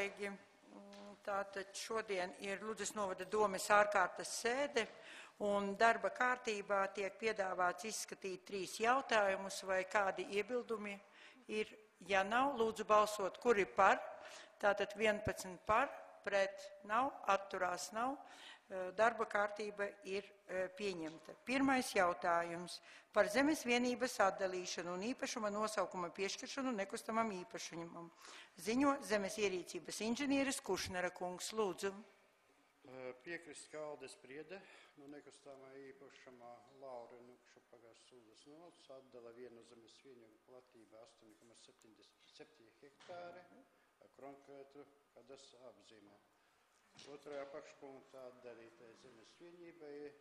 kolēģi, tātad šodien ir Ludzas novada domes ārkārtas sēde, un darba kārtībā tiek piedāvāts izskatīt 3 jautājumus, vai kādi iebildumi ir. Ja nav, lūdzu balsot, kuri par, tātad 11 par, pret nav, atturās nav. Darba kārtība ir pieņemta. Pirmais jautājums par zemes vienības atdalīšanu un īpašuma nosaukuma piešķiršanu nekustamam īpašumam. Ziņo zemes ierīcības inženieris Kušnera kungs. Lūdzu. Piekrist Kaldes Priede no nekustamā īpašumā Laura Nukšupagas Sūdas novads atdala vienu zemes vienību platībā 8,77 hektāri ar konkrētu kadas apzīmē. Otrajā apakšpunktā atdalītai zemes vienībai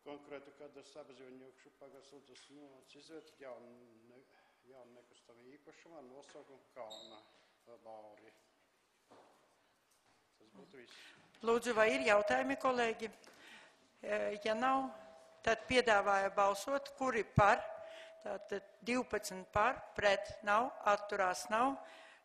konkrētu kadas apzīmē Nukšupagas Sūdas novads izvērt jaunu nekustamā īpašumā nosaukumu Kalna Lauri. Tas būtu viss. Lūdzu, vai ir jautājumi, kolēģi? Ja nav, tad piedāvāja balsot, kuri par, tātad 12 par, pret nav, atturās nav.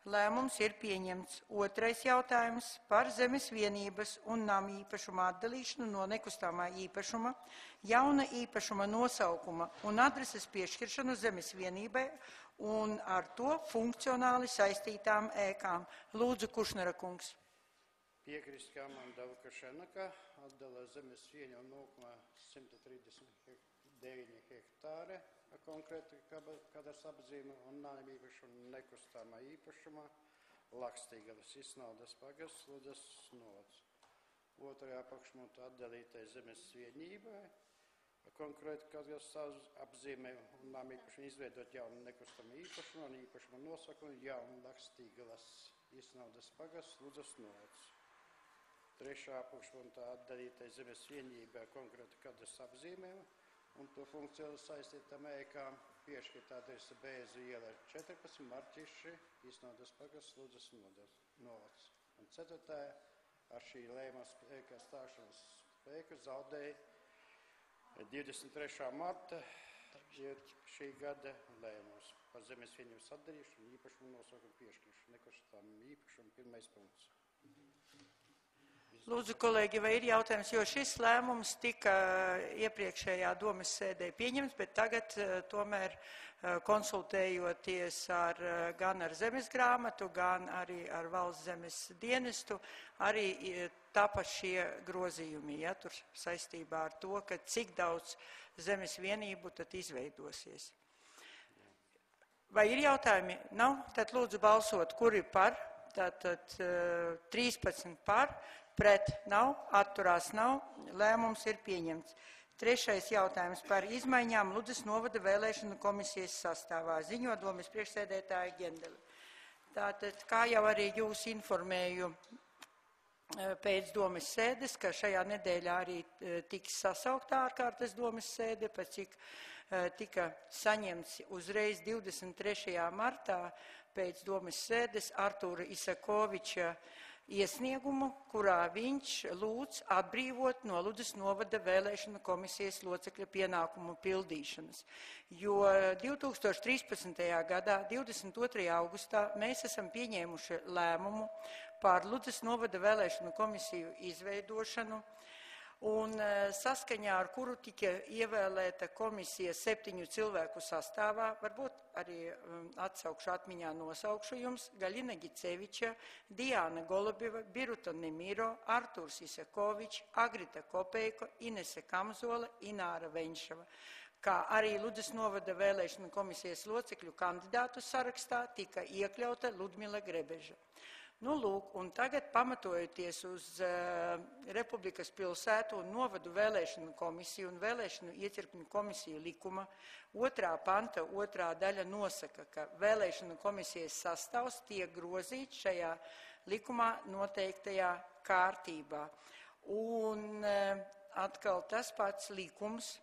Lēmums ir pieņemts. Otrais jautājums par zemes vienības un nama īpašuma atdalīšanu no nekustamā īpašuma, jauna īpašuma nosaukuma un adreses piešķiršanu zemes vienībai un ar to funkcionāli saistītām ēkām. Lūdzu, Kušnera kungs. Piekrist Kamanda Lukašenaka atdala zemes vienību 0,139 hektāri ar konkrētu kadas apzīme un nama īpašuma nekustamā īpašuma Lakstīgalas Isnaudas pagas Ludzas novads. Otrajā apakšpunktā atdalītai zemes vienībai ar konkrētu kadas apzīme un nama īpašuma izveidot jaunu nekustamā īpašumu un īpašuma nosaukumu jaunu Lakstīgalas Isnaudas pagas Ludzas novads. Trešā apakšpunktā atdalītai zemes vienībai ar konkrētu kadas apzīmēm un to funkciju saistītām ēkām piešķirt adrese Bēzu iela 14, Marķiši, Isnaudas pagas, Ludzas novads. Un ceturtajā ar šī lēmuma spēkā stāšanas spēku zaudēja 23. marta šī gada lēmums par zemes vienības atdarīšanu un īpašumu nosaukumu piešķiršanu nekustamam īpašumam. Pirmais punkts. Lūdzu, kolēģi, vai ir jautājums, jo šis lēmums tika iepriekšējā domes sēdē pieņemts, bet tagad tomēr konsultējoties gan ar zemes grāmatu, gan arī ar valsts zemes dienestu, arī tapa šie grozījumi, ja, tur saistībā ar to, ka cik daudz zemes vienību tad izveidosies. Vai ir jautājumi? Nav? Tad lūdzu balsot, kuri par, tātad 13 par, pret nav, atturās nav, lēmums ir pieņemts. Trešais jautājums par izmaiņām Ludzas novada vēlēšanu komisijas sastāvā. Ziņo domes priekšsēdētāja Gendele. Tātad, kā jau arī jūs informēju pēc domes sēdes, ka šajā nedēļā arī tiks sasauktā ārkārtas domes sēde, pēc cik tika saņemts uzreiz 23. martā pēc domes sēdes Artūra Isakoviča iesniegumu, kurā viņš lūdz atbrīvot no Ludzas novada vēlēšanu komisijas locekļa pienākumu pildīšanas. Jo 2013. gadā, 22. augustā, mēs esam pieņēmuši lēmumu par Ludzas novada vēlēšanu komisiju izveidošanu, un saskaņā ar kuru tika ievēlēta komisija 7 cilvēku sastāvā, varbūt arī atsaukšu atmiņā nosaukšu jums, Gaļina Giceviča, Diana Golubieva, Biruta Nemiro, Artūrs Isakovičs, Agrita Kopeiko, Inese Kamzola, Ināra Venšava, kā arī Ludzas novada vēlēšanu komisijas locekļu kandidātu sarakstā tika iekļauta Ludmila Grebeža. Nu, lūk, un tagad pamatojoties uz Republikas pilsētu un novadu vēlēšanu komisiju un vēlēšanu iecirkņu komisiju likuma 2. panta 2. daļa nosaka, ka vēlēšanu komisijas sastāvs tiek grozīts šajā likumā noteiktajā kārtībā. Un atkal tas pats likums,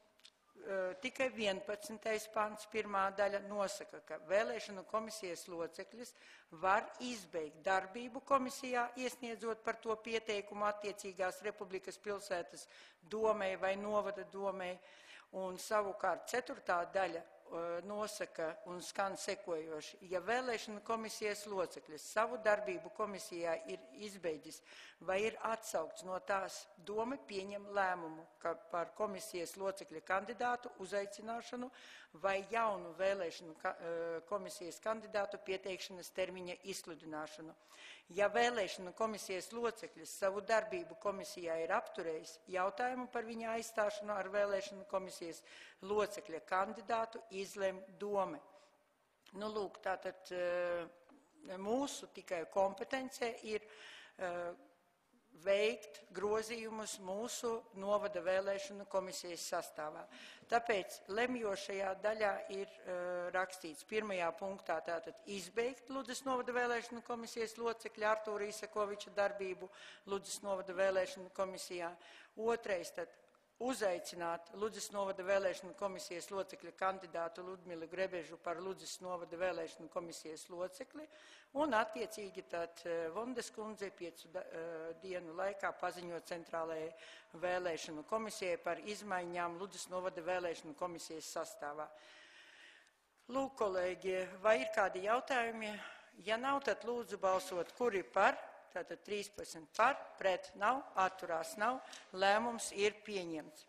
tikai 11. pants 1. daļa nosaka, ka vēlēšanu komisijas locekļus var izbeigt darbību komisijā, iesniedzot par to pieteikumu attiecīgās Republikas pilsētas domei vai novada domei, un savukārt 4. daļa nosaka un skan sekojoši. Ja vēlēšana komisijas loceklis savu darbību komisijā ir izbeidzis vai ir atsaukts no tās, doma pieņem lēmumu par komisijas locekļa kandidātu uzaicināšanu vai jaunu vēlēšanu komisijas kandidātu pieteikšanas termiņa izsludināšanu. Ja vēlēšana komisijas loceklis savu darbību komisijā ir apturējis, jautājumu par viņa aizstāšanu ar vēlēšana komisijas locekļa kandidātu izlem dome. Nu, lūk, tātad mūsu tikai kompetencē ir veikt grozījumus mūsu novada vēlēšanu komisijas sastāvā. Tāpēc lemjošajā daļā ir rakstīts pirmajā punktā tātad izbeigt Ludzas novada vēlēšanu komisijas locekļa Artūra Isakoviča darbību Ludzas novada vēlēšanu komisijā. Otrais tad uzaicināt Ludzas novada vēlēšanu komisijas locekļa kandidātu Ludmilu Grebežu par Ludzas novada vēlēšanu komisijas locekli un attiecīgi tad Vondes kundze 5 dienu laikā paziņot centrālajai vēlēšanu komisijai par izmaiņām Ludzas novada vēlēšanu komisijas sastāvā. Lūk, kolēģi, vai ir kādi jautājumi? Ja nav, tad lūdzu balsot, kuri par? Tātad 13 par, pret nav, atturās nav, lēmums ir pieņemts.